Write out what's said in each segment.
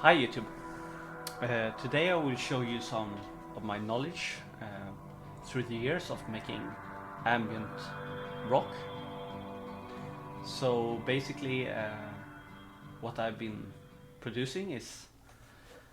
Hi YouTube. Today I will show you some of my knowledge through the years of making ambient rock. So basically what I've been producing is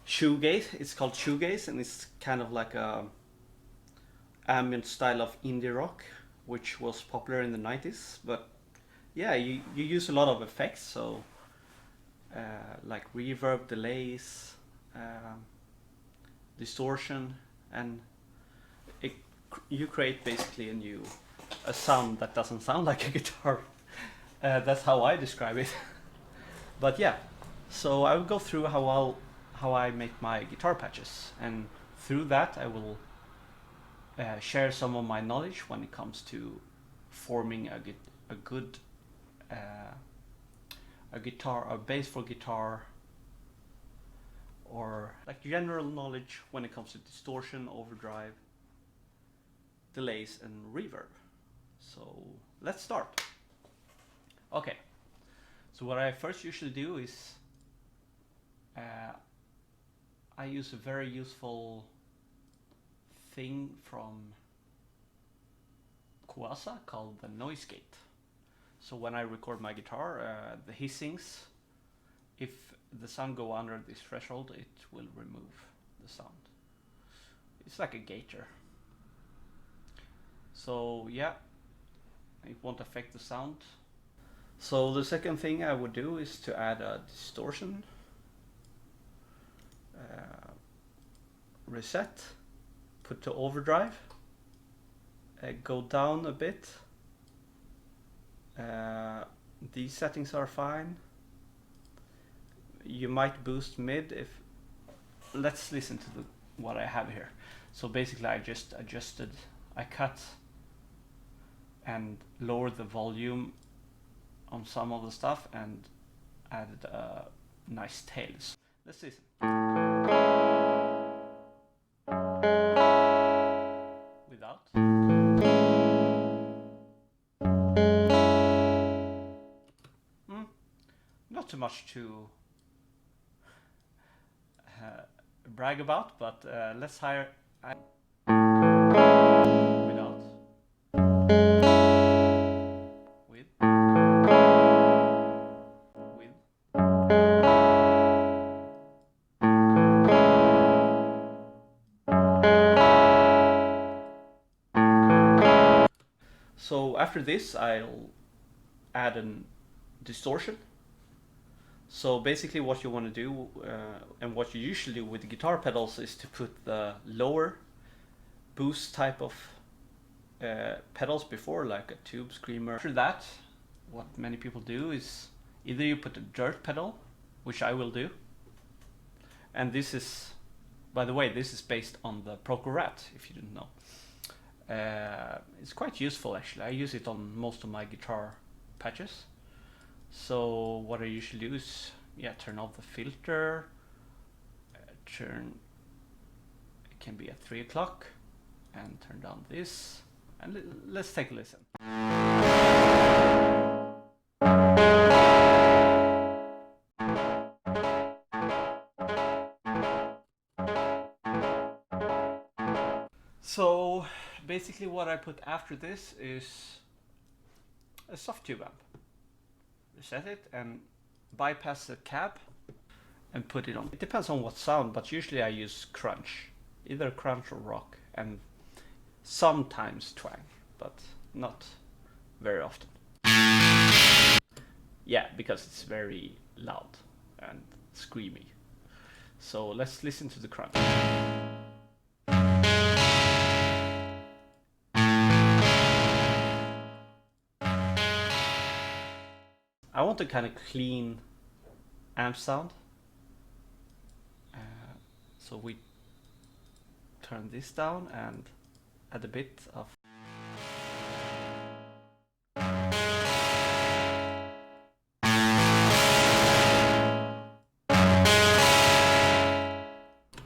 shoegaze. It's called shoegaze and it's kind of like a ambient style of indie rock which was popular in the 90s. But yeah, you use a lot of effects, so like reverb, delays, distortion, and you create basically a sound that doesn't sound like a guitar. That's how I describe it. But yeah, so I will go through how I make my guitar patches, and through that I will share some of my knowledge when it comes to forming a good a guitar, a bass for guitar, or like general knowledge when it comes to distortion, overdrive, delays, and reverb. So let's start. Okay, so what I first usually do is I use a very useful thing from Kuasa called the noise gate. So when I record my guitar, the hissings, if the sound go under this threshold, it will remove the sound. It's like a gator. So yeah, it won't affect the sound. So the second thing I would do is to add a distortion, reset, put to overdrive, go down a bit. These settings are fine. You might boost mid if. Let's listen to what I have here. So basically I just adjusted, I cut and lowered the volume on some of the stuff and added nice tails. Let's listen. Without. Not too much to brag about, but let's hire without, with, So after this I'll add a distortion. So basically what you want to do, and what you usually do with the guitar pedals, is to put the lower boost type of pedals before, like a tube screamer. After that, what many people do is either you put a dirt pedal, which I will do, and this is, by the way, this is based on the Proco Rat, if you didn't know. It's quite useful actually. I use it on most of my guitar patches. So what I usually do is, turn off the filter, it can be at 3 o'clock, and turn down this, and let's take a listen. So basically what I put after this is a soft tube amp. Reset it and bypass the cab and put it on. It depends on what sound, but usually I use crunch, either crunch or rock, and sometimes twang, but not very often. Yeah, because it's very loud and screamy. So let's listen to the crunch. I want a kind of clean amp sound, so we turn this down and add a bit of.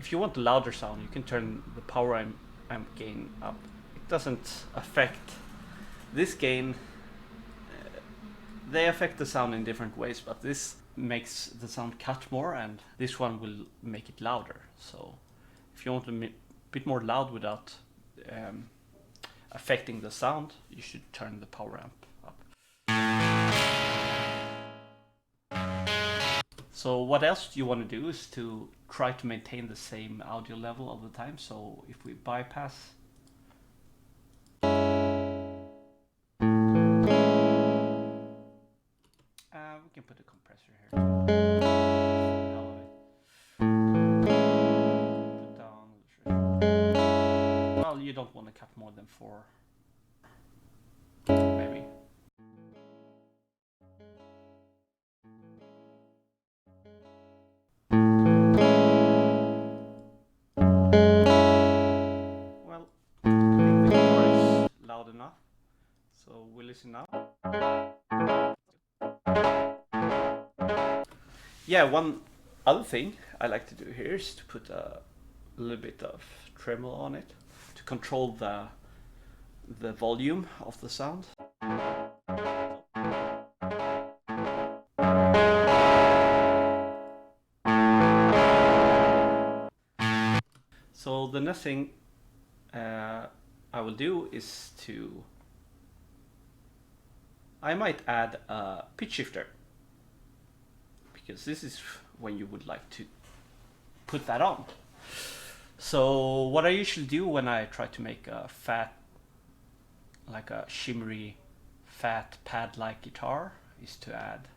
If you want a louder sound, you can turn the power amp gain up. It doesn't affect this gain. They affect the sound in different ways, but this makes the sound cut more, and this one will make it louder. So if you want a bit more loud without affecting the sound, you should turn the power amp up. So what else you want to do is to try to maintain the same audio level all the time. So if we bypass, we can put a compressor here. Put down. Well, you don't want to cut more than 4, maybe. Well, I think the guitar is loud enough, so we'll listen now. Yeah, one other thing I like to do here is to put a little bit of tremolo on it to control the volume of the sound. So the next thing I will do is I might add a pitch shifter, because this is when you would like to put that on. So what I usually do when I try to make a fat, like a shimmery, fat pad-like guitar, is to add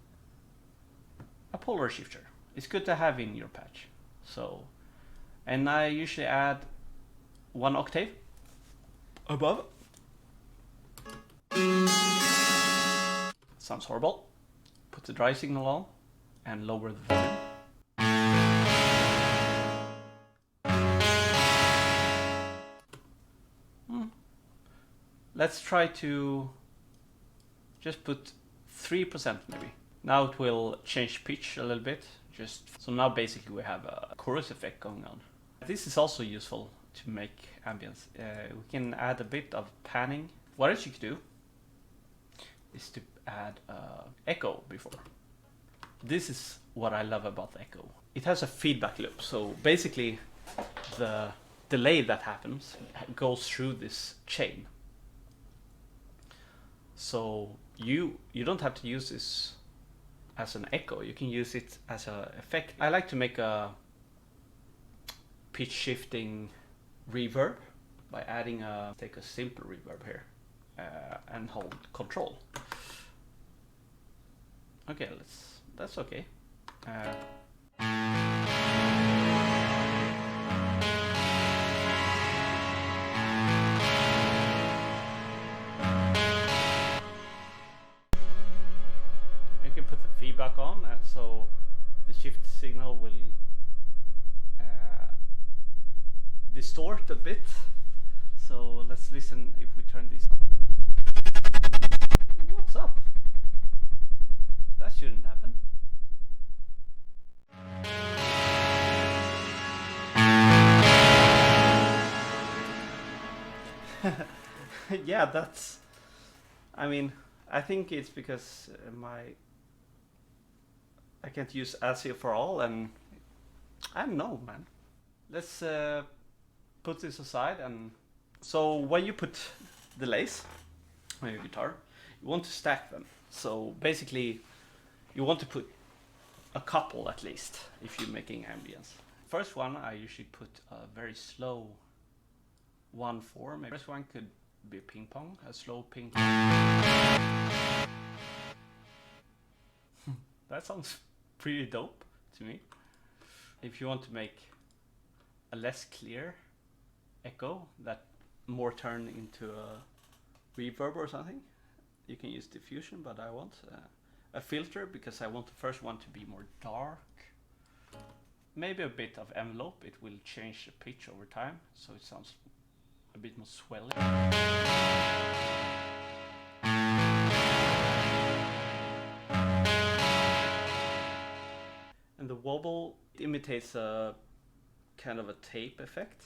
a polar shifter. It's good to have in your patch. So, and I usually add 1 octave above. Sounds horrible. Put the dry signal on and lower the volume. Let's try to just put 3% maybe. Now it will change pitch a little bit. So now basically we have a chorus effect going on. This is also useful to make ambience. We can add a bit of panning. What else you could do is to add echo before. This is what I love about the echo. It has a feedback loop. So basically the delay that happens goes through this chain. So you don't have to use this as an echo. You can use it as an effect. I like to make a pitch shifting reverb by adding take a simple reverb here and hold Control. Okay, that's okay. You can put the feedback on, and so the shift signal will distort a bit. So let's listen if we turn this on. What's up? That shouldn't happen. Yeah, that's, I mean, I think it's because I can't use ASIO for all, and I don't know, man. Let's put this aside. And so when you put delays on your guitar, you want to stack them. So basically you want to put a couple at least if you're making ambience. First one, I usually put a very slow 1/4. Maybe first one could be ping pong, a slow ping pong. That sounds pretty dope to me. If you want to make a less clear echo that more turn into a reverb or something, you can use diffusion, but I want a filter because I want the first one to be more dark. Maybe a bit of envelope. It will change the pitch over time, so it sounds a bit more swelling. And the wobble imitates a kind of a tape effect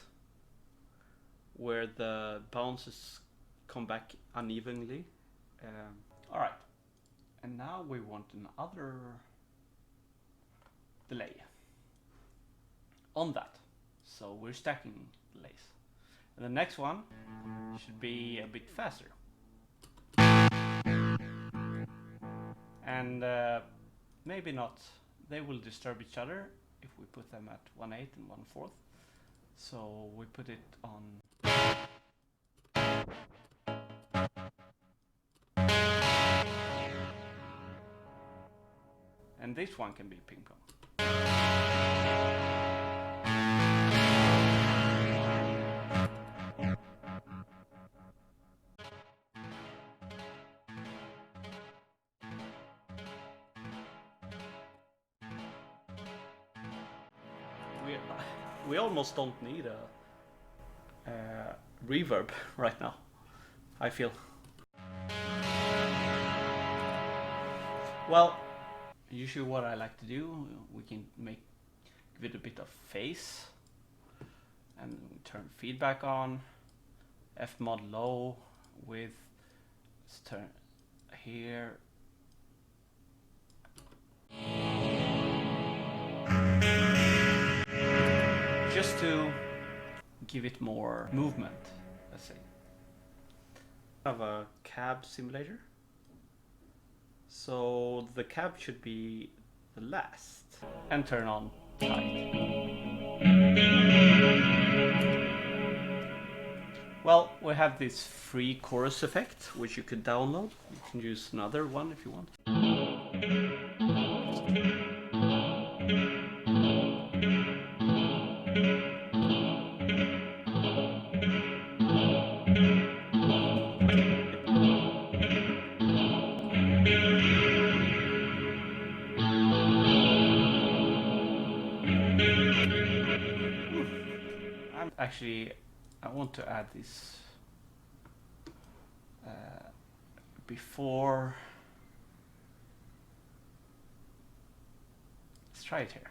where the bounces come back unevenly. All right, And now we want another delay on that. So we're stacking delays. And the next one should be a bit faster. And maybe not. They will disturb each other if we put them at 1/8 and 1/4. So we put it on. And this one can be ping pong. We almost don't need a reverb right now, I feel. Well, usually what I like to do, we can give it a bit of phase and turn feedback on, F mod low with, let's turn here. Just to give it more movement, let's say. I have a cab simulator. So the cab should be the last. And turn on tight. Well, we have this free chorus effect, which you could download. You can use another one if you want. Actually, I want to add this before. Let's try it here.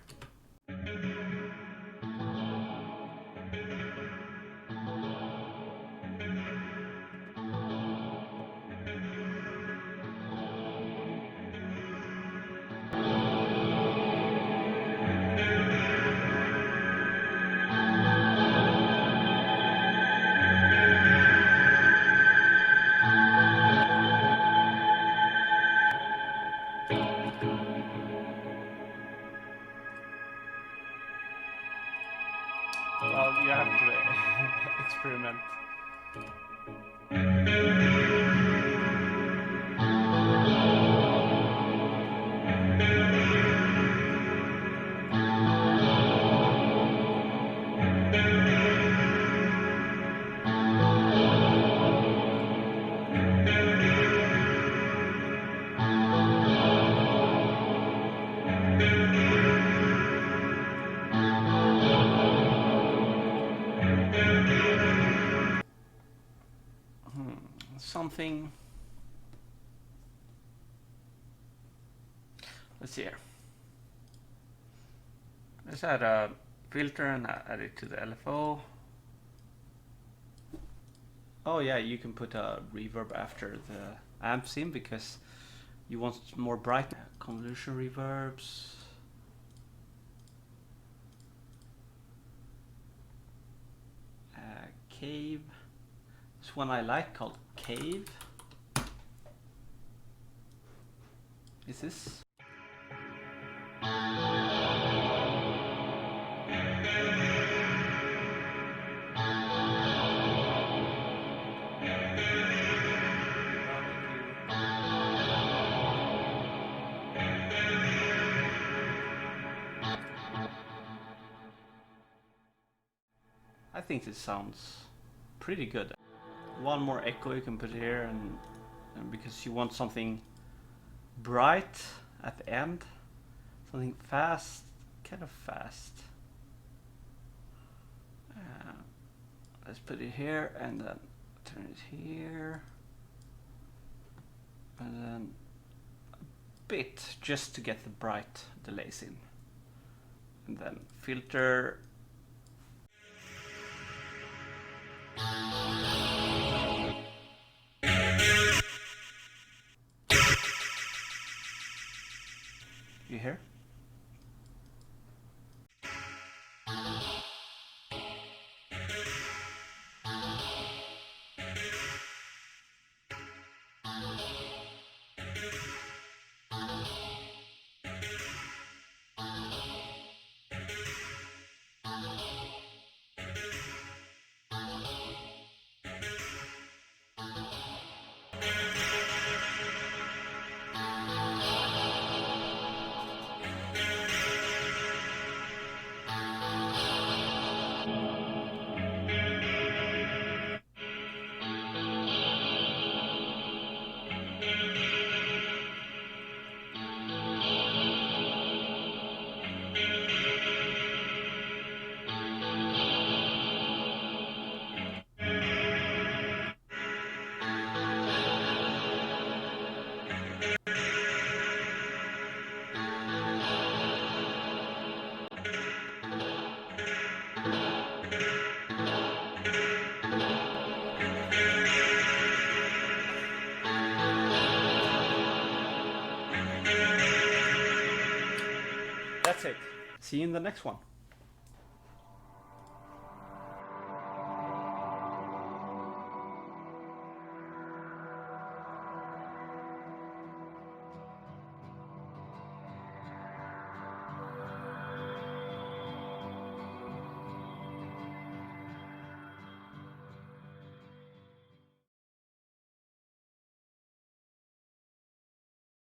Well, you have to experiment. Something. Let's see here. Let's add a filter and add it to the LFO. Oh yeah, you can put a reverb after the amp sim because you want more bright convolution reverbs. Cave. This one I like called Cave. Is this? I think this sounds pretty good. One more echo you can put here, and because you want something bright at the end, something fast, kind of fast. Let's put it here and then turn it here, and then a bit just to get the bright delays in, and then filter. You hear? That's it. See you in the next one.